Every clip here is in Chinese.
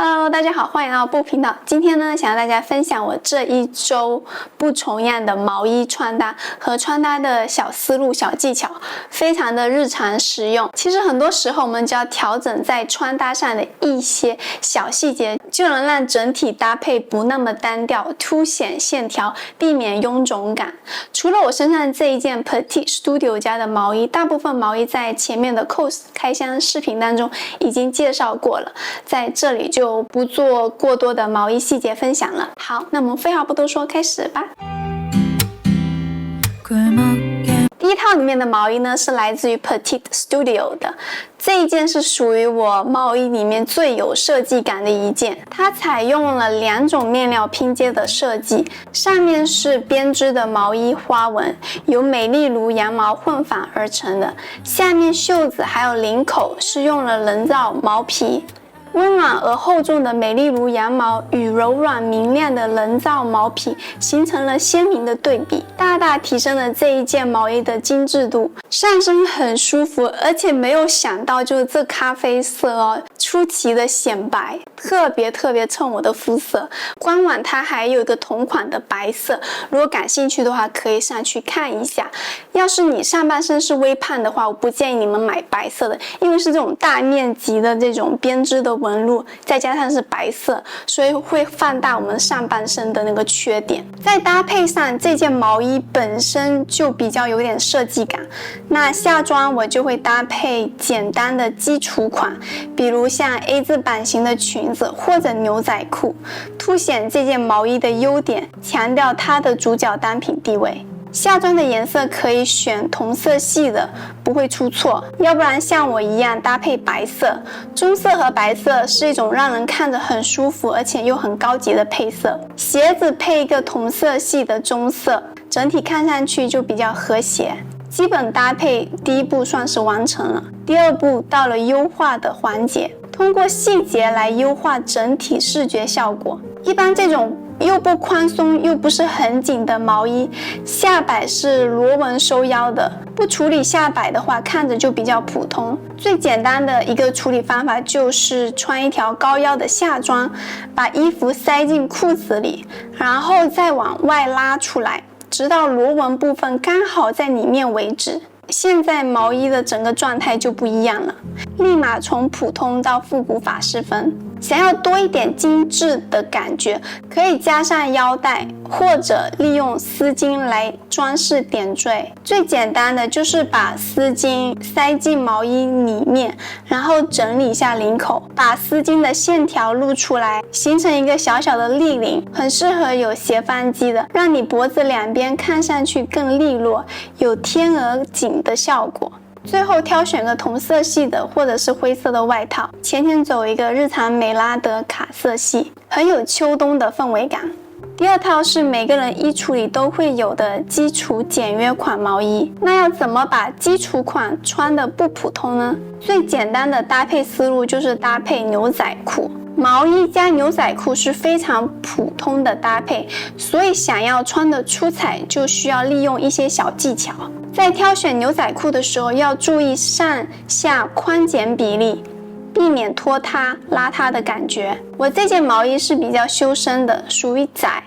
Hello， 大家好，欢迎来到布频道。今天呢，想和大家分享我这一周不重样的毛衣穿搭和穿搭的小思路、小技巧，非常的日常实用。其实很多时候我们只要调整在穿搭上的一些小细节，就能让整体搭配不那么单调，凸显线条，避免臃肿感。除了我身上这一件 Petite Studio 家的毛衣，大部分毛衣在前面的 COS 开箱视频当中已经介绍过了，在这里就不做过多的毛衣细节分享了。好，那我们废话不多说，开始吧。第一套里面的毛衣呢，是来自于 Petite Studio 的，这一件是属于我毛衣里面最有设计感的一件。它采用了2种面料拼接的设计，上面是编织的毛衣花纹，由美丽如羊毛混纺而成的，下面袖子还有领口是用了人造毛皮。温暖而厚重的美丽如羊毛与柔软明亮的人造毛皮形成了鲜明的对比，大大提升了这一件毛衣的精致度。上身很舒服，而且没有想到就是这咖啡色哦，出奇的显白，特别衬我的肤色。官网它还有一个同款的白色，如果感兴趣的话可以上去看一下。要是你上半身是微胖的话，我不建议你们买白色的，因为是这种大面积的这种编织的纹路，再加上是白色，所以会放大我们上半身的那个缺点。在搭配上，这件毛衣本身就比较有点设计感。那下装我就会搭配简单的基础款，比如像 A 字版型的裙子或者牛仔裤，凸显这件毛衣的优点，强调它的主角单品地位。下装的颜色可以选同色系的，不会出错，要不然像我一样搭配白色。棕色和白色是一种让人看着很舒服而且又很高级的配色。鞋子配一个同色系的棕色，整体看上去就比较和谐。基本搭配第一步算是完成了，第二步到了优化的环节，通过细节来优化整体视觉效果。一般这种又不宽松又不是很紧的毛衣，下摆是螺纹收腰的，不处理下摆的话看着就比较普通。最简单的一个处理方法就是穿一条高腰的下装，把衣服塞进裤子里，然后再往外拉出来，直到螺纹部分刚好在里面为止。现在毛衣的整个状态就不一样了，立马从普通到复古法式风。想要多一点精致的感觉，可以加上腰带，或者利用丝巾来装饰点缀。最简单的就是把丝巾塞进毛衣里面，然后整理一下领口，把丝巾的线条露出来，形成一个小小的立领，很适合有斜方肌的，让你脖子两边看上去更利落，有天鹅颈的效果。最后挑选个同色系的或者是灰色的外套，前天走一个日常美拉德卡色系，很有秋冬的氛围感。第二套是每个人衣橱里都会有的基础简约款毛衣，那要怎么把基础款穿得不普通呢？最简单的搭配思路就是搭配牛仔裤。毛衣加牛仔裤是非常普通的搭配，所以想要穿得出彩，就需要利用一些小技巧。在挑选牛仔裤的时候，要注意上下宽简比例，避免拖沓邋遢的感觉。我这件毛衣是比较修身的，属于窄。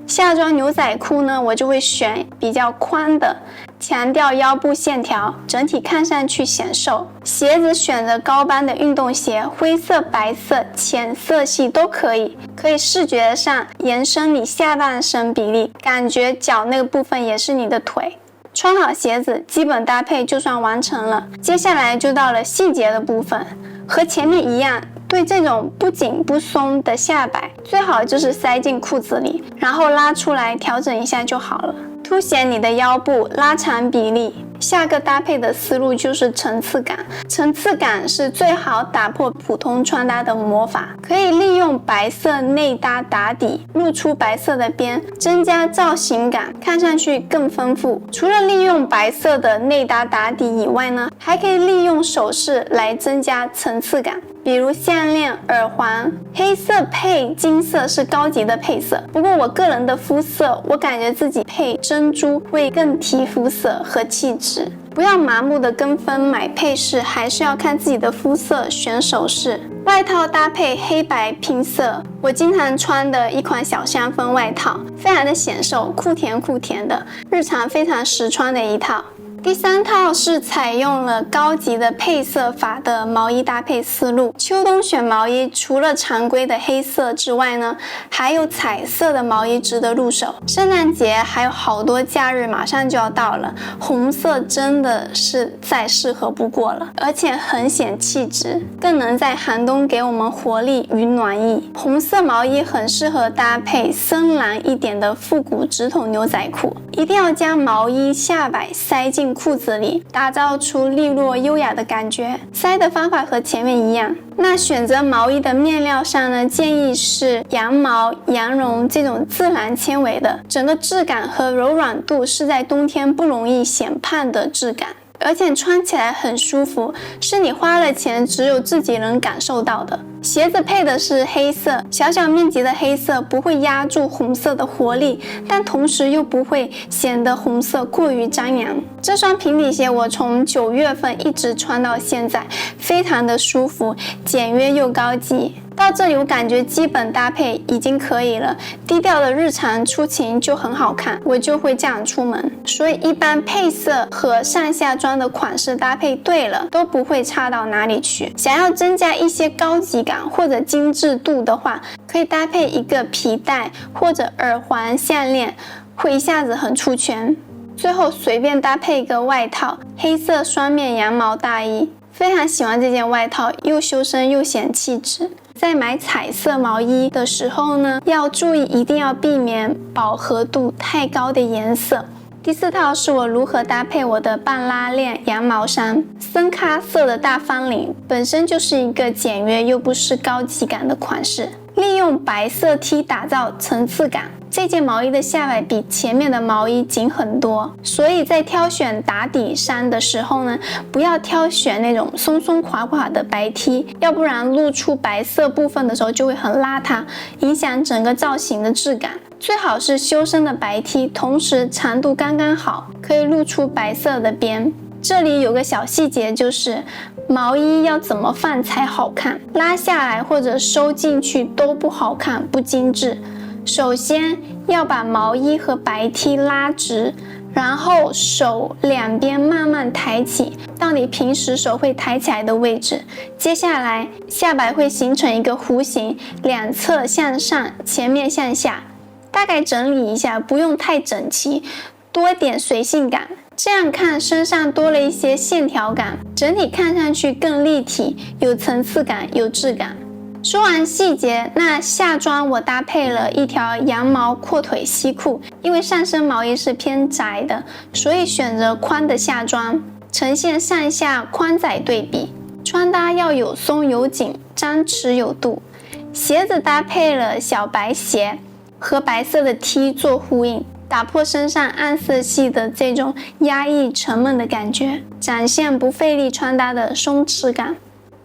下装牛仔裤呢，我就会选比较宽的，强调腰部线条，整体看上去显瘦。鞋子选择高帮的运动鞋，灰色、白色、浅色系都可以，可以视觉上延伸你下半身比例，感觉脚那个部分也是你的腿。穿好鞋子，基本搭配就算完成了。接下来就到了细节的部分，和前面一样，对这种不紧不松的下摆，最好就是塞进裤子里，然后拉出来调整一下就好了，凸显你的腰部，拉长比例。下个搭配的思路就是层次感，层次感是最好打破普通穿搭的魔法，可以利用白色内搭打底，露出白色的边，增加造型感，看上去更丰富。除了利用白色的内搭打底以外呢，还可以利用首饰来增加层次感。比如项链、耳环，黑色配金色是高级的配色。不过我个人的肤色，我感觉自己配珍珠会更提肤色和气质。不要盲目的跟风买配饰，还是要看自己的肤色选首饰。外套搭配黑白拼色，我经常穿的一款小香风外套，非常的显瘦，酷甜酷甜的，日常非常实穿的一套。第3套是采用了高级的配色法的毛衣搭配思路。秋冬选毛衣，除了常规的黑色之外呢，还有彩色的毛衣值得入手。圣诞节还有好多假日马上就要到了，红色真的是再适合不过了，而且很显气质，更能在寒冬给我们活力与暖意。红色毛衣很适合搭配深蓝一点的复古直筒牛仔裤，一定要将毛衣下摆塞进裤子里，打造出利落优雅的感觉。塞的方法和前面一样。那选择毛衣的面料上呢，建议是羊毛、羊绒这种自然纤维的，整个质感和柔软度是在冬天不容易显胖的质感，而且穿起来很舒服，是你花了钱只有自己能感受到的。鞋子配的是黑色，小小面积的黑色不会压住红色的活力，但同时又不会显得红色过于张扬。这双平底鞋我从9月份一直穿到现在，非常的舒服，简约又高级。到这里我感觉基本搭配已经可以了，低调的日常出勤就很好看，我就会这样出门。所以一般配色和上下装的款式搭配对了，都不会差到哪里去。想要增加一些高级感或者精致度的话，可以搭配一个皮带或者耳环项链，会一下子很出圈。最后随便搭配一个外套，黑色双面羊毛大衣，非常喜欢这件外套，又修身又显气质。在买彩色毛衣的时候呢，要注意一定要避免饱和度太高的颜色。第4套是我如何搭配我的半拉链羊毛衫，深咖色的大方领，本身就是一个简约又不失高级感的款式，利用白色 T 打造层次感。这件毛衣的下摆比前面的毛衣紧很多，所以在挑选打底衫的时候呢，不要挑选那种松松垮垮的白 T， 要不然露出白色部分的时候就会很邋遢，影响整个造型的质感。最好是修身的白 T， 同时长度刚刚好，可以露出白色的边。这里有个小细节，就是毛衣要怎么放才好看，拉下来或者收进去都不好看，不精致。首先要把毛衣和白 T 拉直，然后手两边慢慢抬起到你平时手会抬起来的位置。接下来下摆会形成一个弧形，两侧向上，前面向下。大概整理一下，不用太整齐，多点随性感，这样看身上多了一些线条感，整体看上去更立体，有层次感，有质感。说完细节，那下装我搭配了一条羊毛阔腿西裤，因为上身毛衣是偏窄的，所以选择宽的下装，呈现上下宽窄对比。穿搭要有松有紧，张弛有度。鞋子搭配了小白鞋，和白色的 T 做呼应，打破身上暗色系的这种压抑沉闷的感觉，展现不费力穿搭的松弛感。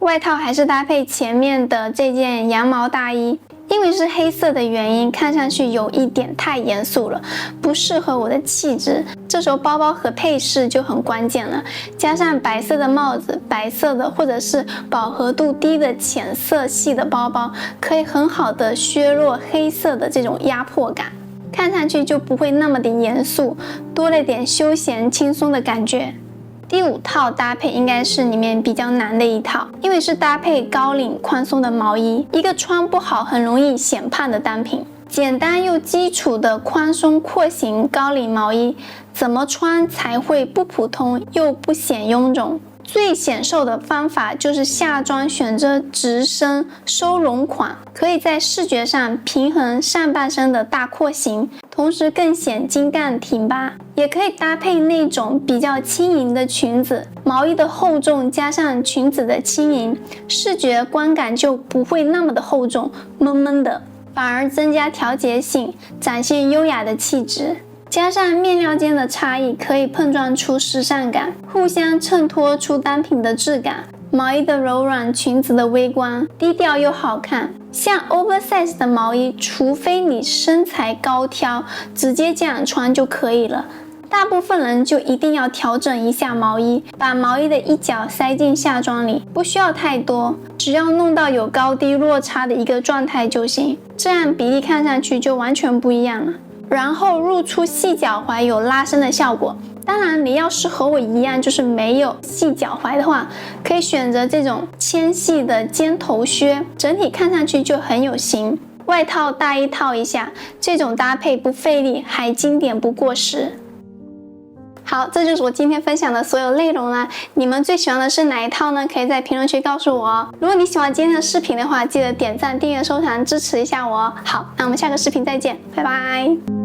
外套还是搭配前面的这件羊毛大衣，因为是黑色的原因，看上去有一点太严肃了，不适合我的气质。这时候包包和配饰就很关键了，加上白色的帽子，白色的或者是饱和度低的浅色系的包包，可以很好的削弱黑色的这种压迫感，看上去就不会那么的严肃，多了点休闲轻松的感觉。第5套搭配应该是里面比较难的一套，因为是搭配高领宽松的毛衣，一个穿不好很容易显胖的单品。简单又基础的宽松廓形高领毛衣，怎么穿才会不普通又不显臃肿？最显瘦的方法就是下装选择直身收拢款，可以在视觉上平衡上半身的大廓形，同时更显精干挺拔。也可以搭配那种比较轻盈的裙子，毛衣的厚重加上裙子的轻盈，视觉观感就不会那么的厚重闷闷的，反而增加调节性，展现优雅的气质。加上面料间的差异，可以碰撞出时尚感，互相衬托出单品的质感。毛衣的柔软，裙子的微光，低调又好看。像 oversize 的毛衣，除非你身材高挑，直接这样穿就可以了。大部分人就一定要调整一下毛衣，把毛衣的一角塞进下装里，不需要太多，只要弄到有高低落差的一个状态就行，这样比例看上去就完全不一样了。然后入出细脚踝有拉伸的效果。当然，你要是和我一样就是没有细脚踝的话，可以选择这种纤细的尖头靴，整体看上去就很有型。外套大衣套一下，这种搭配不费力，还经典不过时。好，这就是我今天分享的所有内容了。你们最喜欢的是哪一套呢？可以在评论区告诉我哦。如果你喜欢今天的视频的话，记得点赞、订阅、收藏，支持一下我哦。好，那我们下个视频再见，拜拜。